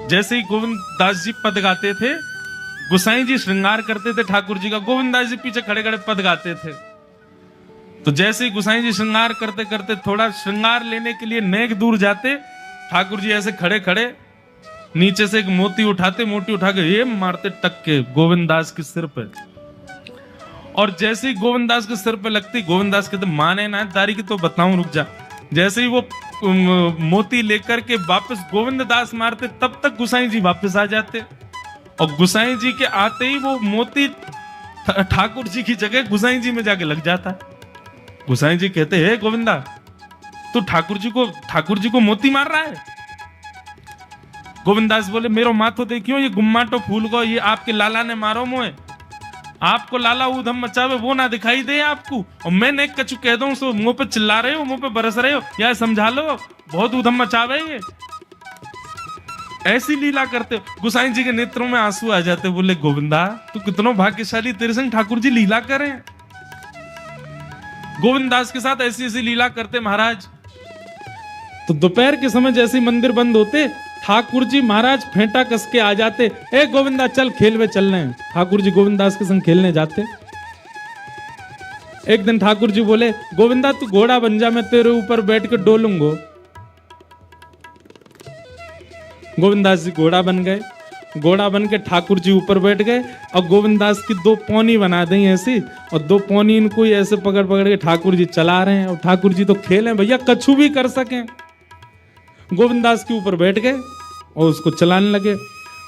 जैसे ही गोविंद दास जी पद गाते थे, गोसाई जी श्रृंगार करते थे ठाकुर जी का, गोविंद दास जी पीछे खड़े खड़े पद गाते थे। तो जैसे ही गोसाई जी श्रृंगार करते करते थोड़ा श्रृंगार लेने के लिए नेक दूर जाते, ठाकुर जी ऐसे खड़े खड़े नीचे से एक मोती उठाते, मोती उठा के ये मारते टक के गोविंद दास के सिर पे। और जैसे ही गोविंद दास के सिर पे लगती, गोविंद दास कहते माने ना तारी की तो बताऊं, रुक जा। जैसे ही वो मोती लेकर के वापस गोविंद दास मारते, तब तक गोसाई जी वापस आ जाते। और गोसाई जी के आते ही वो मोती ठाकुर जी की जगह गोसाई जी में जाके लग जाता। गोसाई जी कहते हे गोविंदा, तू ठाकुर जी को मोती मार रहा है? गोविंद दास बोले मेरो माथो देखियो, ये गुम्माटो फूल को ये आपके लाला ने मारो मोए। आपको लाला ऊधम मचावे वो ना दिखाई दे आपको, और मैं नेक कछु कह दूं सो मुंह पे चिल्ला रहे हो, मुंह पे बरस रहे हो, या समझा लो बहुत ऊधम मचावे ये। ऐसी लीला करते हो। गोसाई जी के नेत्रों में आंसू आ जाते, बोले गोविंदा तू कितना भाग्यशाली, तेरे संग ठाकुर जी लीला करें। गोविंद दास के साथ ऐसी ऐसी लीला करते महाराज। तो दोपहर के समय जैसे मंदिर बंद होते, ठाकुर जी महाराज फेंटा कस के आ जाते, ए गोविंदा चल खेल में चल रहे हैं। ठाकुर जी गोविंद दास के संग खेलने जाते। एक दिन ठाकुर जी बोले गोविंदा तू घोड़ा बन जा, मैं तेरे ऊपर बैठ के डोलूंगा। गोविंद दास जी घोड़ा बन गए। घोड़ा बन के ठाकुर जी ऊपर बैठ गए, और गोविंद दास की दो पौनी बना दी ऐसी, और दो पौनी इनको ऐसे पकड़ पकड़ के ठाकुर जी चला रहे हैं। और ठाकुर जी तो खेले भैया, कछु भी कर सकें। गोविंद दास के ऊपर बैठ गए और उसको चलाने लगे।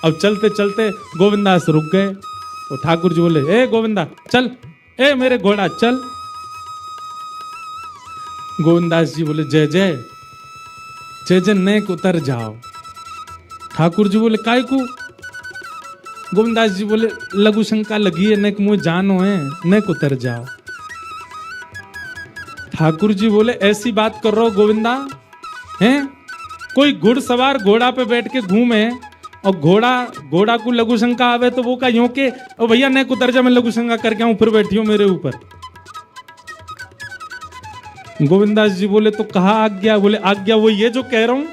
अब चलते चलते गोविंद दास रुक गए, और ठाकुर जी बोले ए गोविंदा चल, ए मेरे घोड़ा चल। गोविंद दास जी बोले जय जय जय जय, नेक उतर जाओ। ठाकुर जी बोले काय को? गोविंद दास जी बोले लघु शंका लगी है, नेक मुझे जानो है, नेक उतर जाओ। ठाकुर जी बोले ऐसी बात कर रहे हो गोविंदा हैं? कोई घुड़सवार घोड़ा पे बैठ के घूमे, और घोड़ा को लघु शंका आवे तो वो का यूं के ओ भैया नेक उतर जा, मैं लघु शंका करके आऊं, फिर बैठी हो मेरे ऊपर। गोविंद दास जी बोले तो कहा आज्ञा? बोले आज्ञा वो ये जो कह रहा हूं,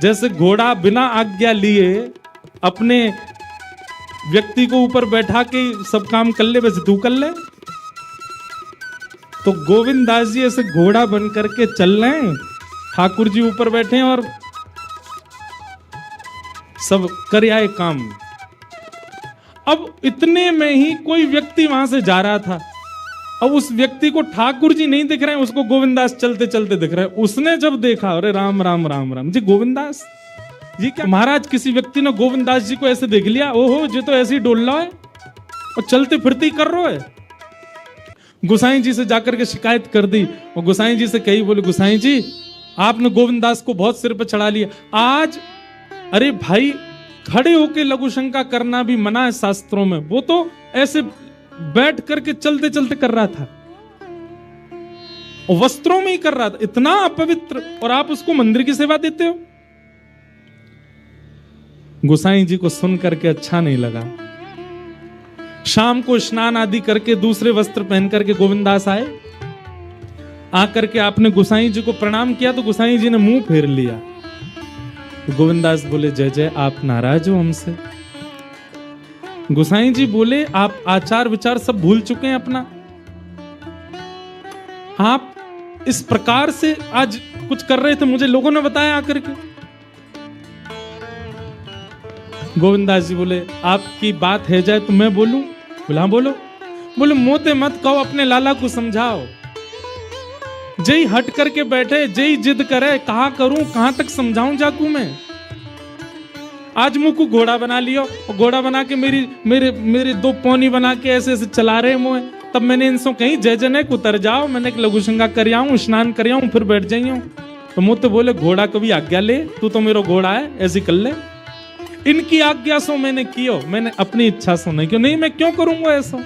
जैसे घोड़ा बिना आज्ञा लिए अपने व्यक्ति को ऊपर बैठा के सब काम कर ले, वैसे तू कर ले। तो गोविंद दास जी ऐसे घोड़ा बन करके चल रहे हैं, ठाकुर जी ऊपर बैठे हैं और सब कर आए काम। अब इतने में ही कोई व्यक्ति वहां से जा रहा था। अब उस व्यक्ति को ठाकुर जी नहीं दिख रहे हैं, उसको गोविंद दास चलते चलते दिख रहे हैं। उसने जब देखा, अरे राम राम राम राम जी, गोविंद दास जी क्या महाराज? किसी व्यक्ति ने गोविंद दास जी को ऐसे देख लिया, ओहो जी तो ऐसे ही डोल रहा है और चलते फिरते ही कर रहा है। गोसाई जी से जाकर के शिकायत कर दी, और गोसाई जी से कही, बोले गोसाई जी आपने गोविंद दास को बहुत सिर पर चढ़ा लिया आज। अरे भाई खड़े होके लघु शंका करना भी मना है शास्त्रों में, वो तो ऐसे बैठ करके चलते चलते कर रहा था, और वस्त्रों में ही कर रहा था, इतना अपवित्र, और आप उसको मंदिर की सेवा देते हो। गोसाई जी को सुन करके अच्छा नहीं लगा। शाम को स्नान आदि करके दूसरे वस्त्र पहन करके गोविंद दास आए। आकर के आपने गोसाई जी को प्रणाम किया, तो गोसाई जी ने मुंह फेर लिया। तो गोविंद दास बोले जय जय, आप नाराज हो हमसे? गोसाई जी बोले आप आचार विचार सब भूल चुके हैं अपना। आप इस प्रकार से आज कुछ कर रहे थे, मुझे लोगों ने बताया आकर के। गोविंद दास जी बोले आपकी बात है जाए तो मैं बोलूं? बोला हाँ बोलो। बोले मोते मत कहो, अपने लाला को समझाओ। जय हट करके बैठे, जय जिद करे, कहा करूं, कहां तक समझाऊं जाकू मैं? आज मुंह को घोड़ा बना लियो, और घोड़ा बना के मेरे दो पौनी बना के ऐसे ऐसे चला रहे मुंह। तब मैंने इनसे कही जय जय को उतर जाओ, मैंने लघु शंका कर आऊं, स्नान कर आऊं, फिर बैठ जाइयो। तो मुझे बोले घोड़ा कभी आज्ञा ले, तू तो मेरा घोड़ा है, ऐसी कर ले। इनकी आज्ञा सो मैंने कियो, मैंने अपनी इच्छा सो नहीं क्यों? नहीं मैं क्यों करूंगा ऐसा?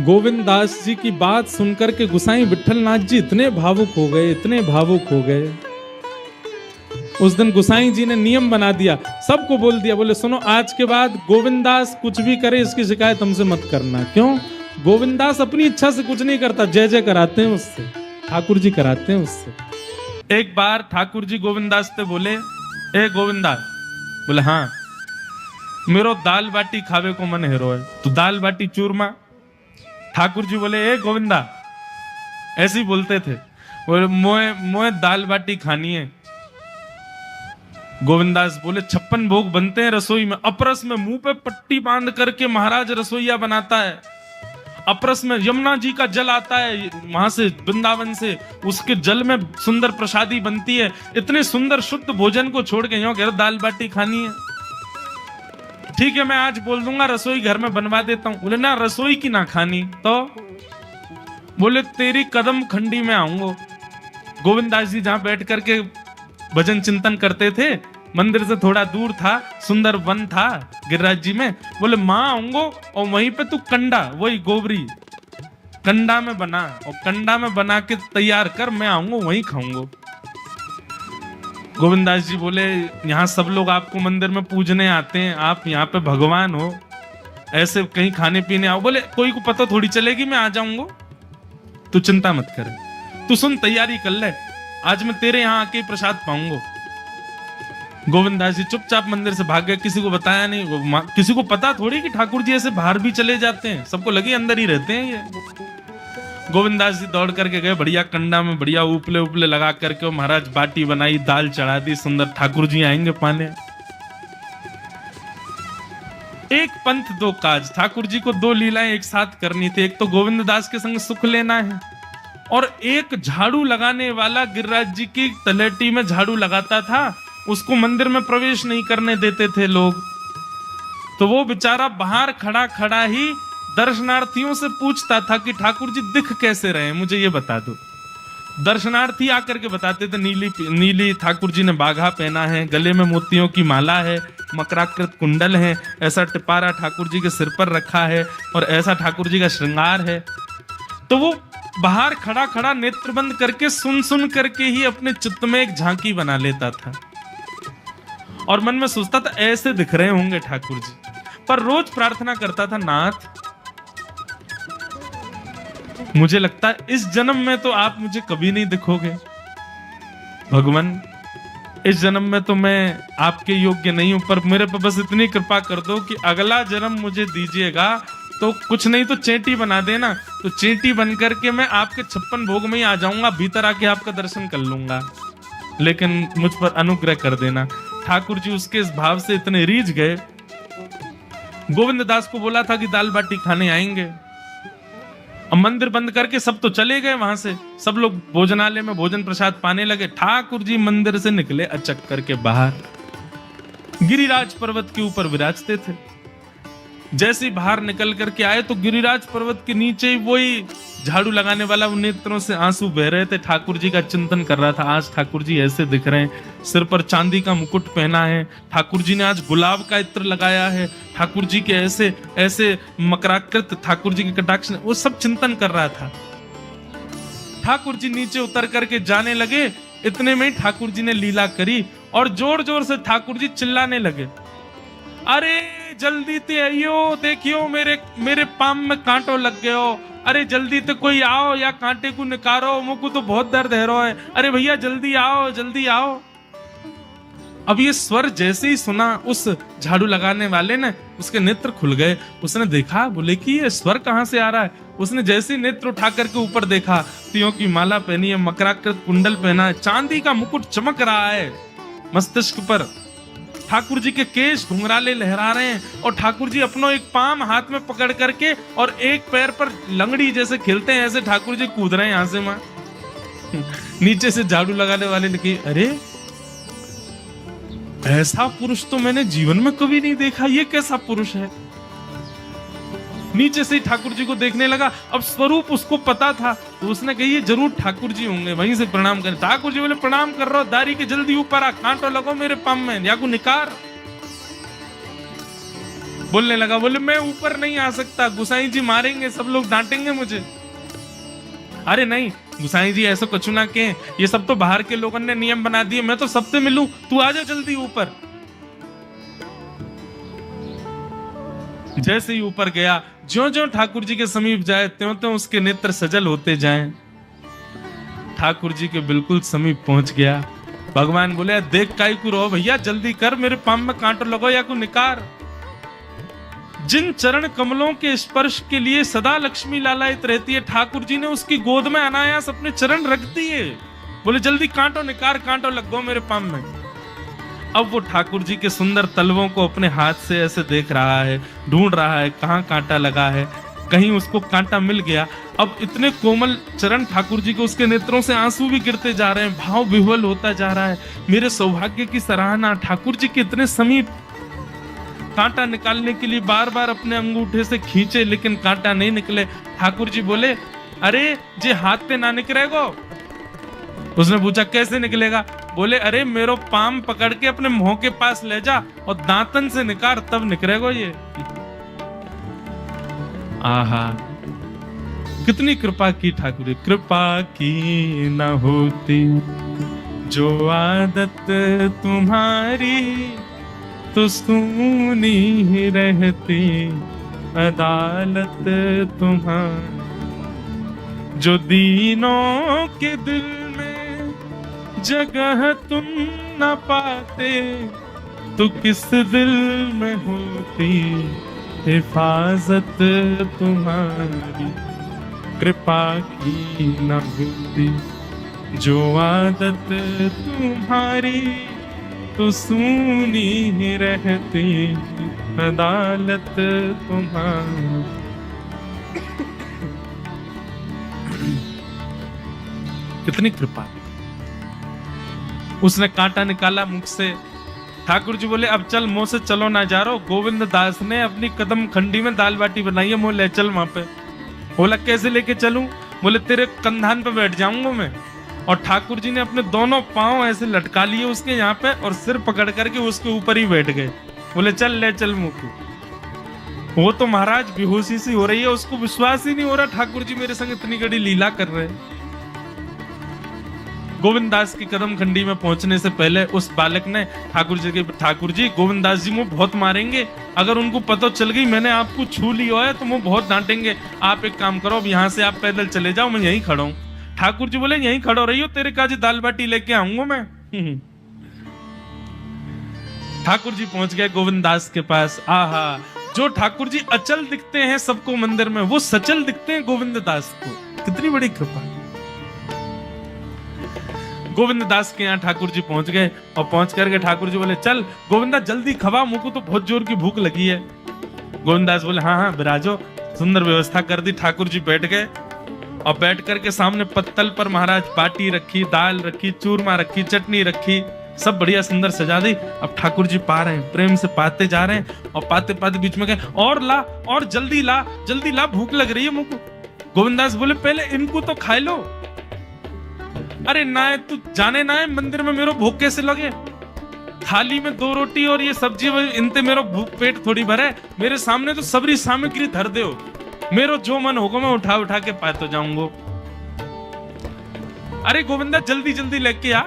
गोविंद दास जी की बात सुनकर के गोसाई विठल नाथ जी इतने भावुक हो गए, इतने भावुक हो गए। उस दिन गोसाई जी ने नियम बना दिया, सबको बोल दिया, बोले सुनो आज के बाद गोविंद दास कुछ भी करे इसकी शिकायत हमसे मत करना। क्यों? गोविंद दास अपनी इच्छा से कुछ नहीं करता, जय जय कराते हैं उससे, ठाकुर जी कराते हैं उससे। एक बार ठाकुर जी गोविंद दास से बोले ए गोविंदा, बोले हाँ, मेरो दाल बाटी खावे को मन हेरो है, तो दाल बाटी चूरमा। ठाकुर जी बोले ए गोविंदा, ऐसे ही बोलते थे, बोले मोए मोए दाल बाटी खानी है। गोविंदास बोले 56 भोग बनते हैं रसोई में, अपरस में मुंह पे पट्टी बांध करके महाराज रसोईया बनाता है। अपरस में यमुना जी का जल आता है वहां से, वृंदावन से, उसके जल में सुंदर प्रसादी बनती है। इतने सुंदर शुद्ध भोजन को छोड़ के यूं कह रहे दाल बाटी खानी है। ठीक है, मैं आज बोल दूंगा रसोई घर में बनवा देता हूं। बोले ना, रसोई की ना खानी तो। बोले तेरी कदम खंडी में आऊंगा। गोविंदास जी जहां बैठ करके भजन चिंतन करते थे, मंदिर से थोड़ा दूर था, सुंदर वन था गिरिराज जी में। बोले मां आऊंगो और वहीं पे तू कंडा, वही गोबरी कंडा में बना, और कंडा में बना के तैयार कर, मैं आऊंगा वहीं खाऊंगा। गोविंदास जी बोले यहाँ सब लोग आपको मंदिर में पूजने आते हैं, आप यहाँ पे भगवान हो, ऐसे कहीं खाने पीने आओ। बोले कोई को पता थोड़ी चलेगी, मैं आ जाऊंगा, तू चिंता मत कर, तू सुन तैयारी कर ले, आज मैं तेरे यहाँ आके प्रसाद पाऊंगा। गोविंदास जी चुपचाप मंदिर से भाग गए, किसी को बताया नहीं। किसी को पता थोड़ी कि ठाकुर जी ऐसे बाहर भी चले जाते हैं, सबको लगे अंदर ही रहते हैं ये। गोविंदास जी दौड़ करके गए, बढ़िया कंडा में बढ़िया उपले उपले लगा करके महाराज बाटी बनाई, दाल चढ़ा दी, सुंदर ठाकुर जी आएंगे पाने। एक पंथ दो काज, ठाकुर जी को दो लीलाएं एक साथ करनी थी। एक तो गोविंद दास के संग सुख लेना है, और एक झाड़ू लगाने वाला गिरिराज जी की तलेटी में झाड़ू लगाता था, उसको मंदिर में प्रवेश नहीं करने देते थे लोग। तो वो बेचारा बाहर खड़ा खड़ा ही दर्शनार्थियों से पूछता था कि ठाकुर जी दिख कैसे रहे, मुझे ये बता दो। दर्शनार्थी आकर के बताते थे नीली ठाकुर जी ने बाघा पहना है, गले में मोतियों की माला है, मकराकृत कुंडल है, ऐसा टिपारा ठाकुर जी के सिर पर रखा है, और ऐसा ठाकुर जी का श्रृंगार है। तो वो बाहर खड़ा खड़ा नेत्र बंद करके सुन सुन करके ही अपने चित्त में एक झांकी बना लेता था, और मन में सोचता था ऐसे दिख रहे होंगे ठाकुर जी। पर रोज प्रार्थना करता था, नाथ मुझे लगता है इस जन्म में तो आप मुझे कभी नहीं दिखोगे, भगवान इस जन्म में तो मैं आपके योग्य नहीं हूं, पर मेरे पर बस इतनी कृपा कर दो कि अगला जन्म मुझे दीजिएगा, तो कुछ नहीं तो चेंटी बना देना, तो चेंटी बन करके मैं आपके 56 भोग में ही आ जाऊंगा, भीतर आके आपका दर्शन कर लूंगा, लेकिन मुझ पर अनुग्रह कर देना। ठाकुर जी उसके इस भाव से इतने रीझ गए। गोविंद दास को बोला था कि दाल बाटी खाने आएंगे, अब मंदिर बंद करके सब तो चले गए वहां से, सब लोग भोजनालय में भोजन प्रसाद पाने लगे। ठाकुर जी मंदिर से निकले अचक करके बाहर, गिरिराज पर्वत के ऊपर विराजते थे। जैसे ही बाहर निकल करके आए तो गिरिराज पर्वत के नीचे ही वही झाड़ू लगाने वाला नेत्रों से आंसू बह रहे थे, ठाकुर जी का चिंतन कर रहा था। आज ठाकुर जी ऐसे दिख रहे हैं, सिर पर चांदी का मुकुट पहना है, ठाकुर जी ने आज गुलाब का इत्र लगाया है, ठाकुर जी के ऐसे ऐसे मकराकृत ठाकुर जी के कटाक्ष, वो सब चिंतन कर रहा था। ठाकुर जी नीचे उतर करके जाने लगे, इतने में ठाकुर जी ने लीला करी और जोर जोर से ठाकुर जी चिल्लाने लगे, अरे जल्दी ते आइयो, देखियो मेरे पाम में कांटो लग गयो, अरे जल्दी ते कोई आओ या कांटे को निकारो, मुझको तो बहुत दर्द है रो है, अरे भैया जल्दी आओ जल्दी आओ। अब ये स्वर जैसे ही सुना उस झाड़ू लगाने वाले ने, उसके नेत्र खुल गए। उसने देखा, बोले कि ये स्वर कहां से आ रहा है। उसने जैसे ही नेत्र उठा करके ऊपर देखा, तियों की माला पहनी है, मकराकृत कुंडल पहना है, चांदी का मुकुट चमक रहा है मस्तिष्क पर, ठाकुर जी के केश घुंघराले लहरा रहे हैं, और ठाकुर जी अपनो एक पाम हाथ में पकड़ करके और एक पैर पर लंगड़ी जैसे खेलते हैं, ऐसे ठाकुर जी कूद रहे हैं यहां से वहां। नीचे से झाड़ू लगाने वाले ने कहा, अरे ऐसा पुरुष तो मैंने जीवन में कभी नहीं देखा, ये कैसा पुरुष है। नीचे से ही ठाकुर जी को देखने लगा। अब स्वरूप उसको पता था, तो उसने कही ये जरूर ठाकुर जी होंगे, वहीं से प्रणाम करें। ठाकुर जी बोले प्रणाम कर रहा हूं, दारी के जल्दी ऊपर आ, कांटो लगो मेरे पम में, या को निकार। बोलने लगा, बोले मैं ऊपर नहीं आ सकता, गुसाई जी मारेंगे, सब लोग डांटेंगे मुझे। अरे नहीं गुसाई जी ऐसा कुछ ना के, ये सब तो बाहर के लोगों ने नियम बना दिए, मैं तो सबसे मिलूं, तू आ जा जल्दी ऊपर। जैसे ही ऊपर गया, ज्यों-ज्यों ठाकुर जी के समीप जाए त्यों-त्यों उसके नेत्र सजल होते जाएं। ठाकुर जी के बिल्कुल समीप पहुंच गया भगवान बोले देख काई को रो भैया, जल्दी कर, मेरे पाम में कांटो लगो या को निकार। जिन चरण कमलों के स्पर्श के लिए सदा लक्ष्मी लालायित रहती है, ठाकुर जी ने उसकी गोद में अनायास अपने चरण रख दिए। बोले जल्दी कांटो निकार, कांटो लग गो मेरे पाम में। अब वो ठाकुर जी के सुंदर तलवों को अपने हाथ से ऐसे देख रहा है, ढूंढ रहा है कहाँ कांटा लगा है, कहीं उसको कांटा मिल गया। अब इतने कोमल चरण ठाकुर जी के, उसके नेत्रों से आंसू भी गिरते जा रहे हैं, भाव विह्वल होता जा रहा है। मेरे सौभाग्य की सराहना, ठाकुर जी के इतने समीप। कांटा निकालने के लिए बार बार अपने अंगूठे से खींचे, लेकिन कांटा नहीं निकले। ठाकुर जी बोले अरे जे हाथ पे ना निकलेगो। उसने पूछा कैसे निकलेगा? बोले अरे मेरो पाम पकड़ के अपने मुंह के पास ले जा और दांतन से निकाल, तब निकलेगो ये। आहा, कितनी कृपा की ठाकुर। कृपा की न होती जो आदत तुम्हारी, तो सुनी ही रहती अदालत तुम्हारी। जो दीनों के दिल में जगह तुम न पाते, तो किस दिल में होती हिफाजत तुम्हारी। कृपा की न होती जो आदत तुम्हारी, तो सुनी ही रहती अदालत तुम्हारी। कितनी कृपा। उसने कांटा निकाला मुख से। ठाकुर जी बोले अब चल, मुंह से चलो ना जा रहो। गोविंद दास ने अपनी कदम खंडी में दाल बाटी बनाई है, मुंह ले चल वहां पे। बोला कैसे लेके चलूं? बोले तेरे कंधान पे बैठ जाऊंगा मैं। और ठाकुर जी ने अपने दोनों पांव ऐसे लटका लिए उसके यहाँ पे और सिर पकड़ करके उसके ऊपर ही बैठ गए। बोले चल ले चल मुझको। वो तो महाराज बेहोशी सी हो रही है, उसको विश्वास ही नहीं हो रहा ठाकुर जी मेरे संग इतनी बड़ी लीला कर रहे हैं। गोविंद दास की कदम खंडी में पहुंचने से पहले उस बालक ने ठाकुर जी गोविंद दास जी मुझे बहुत मारेंगे, अगर उनको पता चल गई मैंने आपको छू लिया है तो मुझे बहुत डांटेंगे। आप एक काम करो, अब यहाँ से आप पैदल चले जाओ, मैं यहीं खड़ा हूं। ठाकुर जी बोले यहीं खड़ो रही हो, तेरे काजी दाल बाटी लेके आऊंगा मैं। ठाकुर जी पहुंच गए गोविंद दास के पास। आहा, जो ठाकुर जी अचल दिखते हैं सबको मंदिर में, वो सचल दिखते हैं गोविंद दास को। कितनी बड़ी कृपा। गोविंद दास के यहाँ ठाकुर जी पहुंच गए और पहुंच करके ठाकुर जी बोले चल गोविंदा जल्दी खवा, मुझको तो बहुत जोर की भूख लगी है। गोविंद दास बोले हाँ हाँ विराजो। सुंदर व्यवस्था कर दी। ठाकुर जी बैठ गए और बैठ करके सामने पत्तल पर महाराज बाटी रखी, दाल रखी, चूरमा रखी, चटनी रखी, सब बढ़िया सुंदर सजा दी। अब ठाकुर जी पा रहे हैं, प्रेम से पाते जा रहे हैं और पाते पाते बीच में गए और ला और जल्दी ला, भूख लग रही है मुझको। गोविंदास बोले पहले इनको तो खा लो। अरे ना तू जाने ना है मंदिर में मेरो भूख कैसे लगे? थाली में 2 रोटी और ये सब्जी, इनते मेरो भूख पेट थोड़ी भरे। मेरे सामने तो सबरी सामग्री धर दो, मेरो जो मन होगा मैं उठा उठा के पाते जाऊंगा। अरे गोविंदा जल्दी जल्दी लेके आ।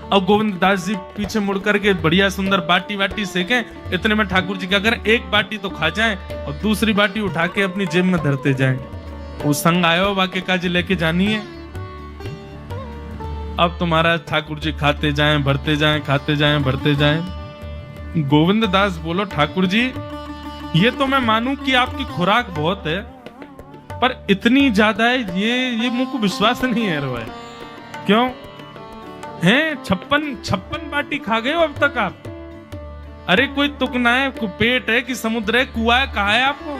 अब गोविंद दास जी पीछे मुड़ करके बढ़िया सुंदर बाटी वाटी सेके। इतने में ठाकुर जी क्या करें, एक बाटी तो खा जाएं और दूसरी बाटी उठा के अपनी जेब में धरते जाएं। वो संग आयो बाकी काजी लेके जानी है। अब तो महाराज ठाकुर जी खाते जाएं भरते जाएं, खाते जाएं भरते जाएं। गोविंद दास बोलो ठाकुर जी ये तो मैं मानूं कि आपकी खुराक बहुत है, पर इतनी ज्यादा है ये मुझको विश्वास नहीं है रहा है। क्यों हैं 56 बाटी खा गए हो अब तक आप? अरे कोई तुकना है, कोई पेट है कि समुद्र है, कुआ है, कहा है आपको?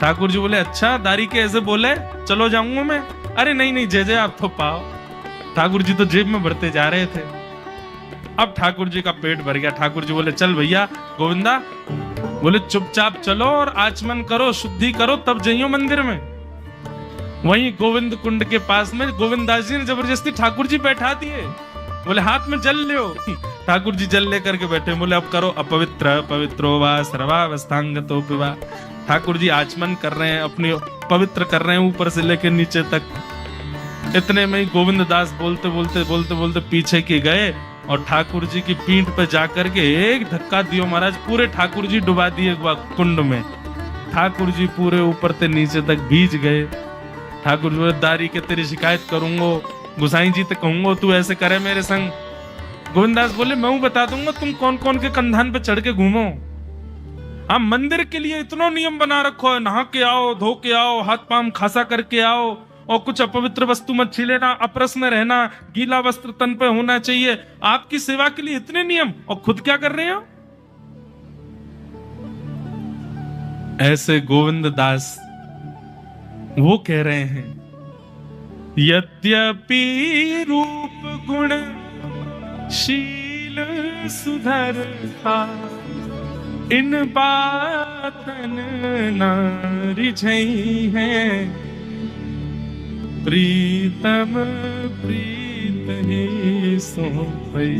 ठाकुर जी बोले अच्छा दारी के ऐसे बोले, चलो जाऊंगा मैं। अरे नहीं जय आप तो पाओ। ठाकुर जी तो जेब में भरते जा रहे थे। अब ठाकुर जी का पेट भर गया। ठाकुर जी बोले चल भैया गोविंदा, बोले चुपचाप चलो और आचमन करो, शुद्धि करो, तब जाइयो मंदिर में। वहीं गोविंद कुंड के पास में गोविंद दास जी ने जबरदस्ती ठाकुर जी बैठा दिए। बोले हाथ में जल ले। ठाकुर जी जल लेकर के बैठे। बोले अब करो अपवित्र पवित्रो वा सर्वावस्थांगतो पिवा। ठाकुर जी आचमन कर रहे हैं, अपनी पवित्र कर रहे हैं ऊपर से लेकर नीचे तक। इतने में ही गोविंद दास बोलते बोलते पीछे के गए और ठाकुर जी की पीठ पे जाकर के एक धक्का दियो महाराज, पूरे ठाकुर जी डुबा दिए कुंड में। ठाकुर जी पूरे ऊपर से नीचे तक भीज गए। ठाकुर जी दारी के तेरी शिकायत करूंगो, गुसाई जी तो कहूंगा तू ऐसे करे मेरे संग। गोविंदास बोले मैं बता दूंगा तुम कौन कौन के कंधान पे चढ़ के घूमो। हम मंदिर के लिए इतना नियम बना रखो है, नहा के आओ, धो के आओ, हाथ पांव खासा करके आओ, और कुछ अपवित्र वस्तु मत छीलेना, अपरस में रहना, गीला वस्त्र तन पे होना चाहिए। आपकी सेवा के लिए इतने नियम, और खुद क्या कर रहे हो? ऐसे गोविंद दास वो कह रहे हैं, यद्यपि रूप गुण शील सुधरता, इन बातन न रिझई है, प्रीतम प्रीत ही सो पई।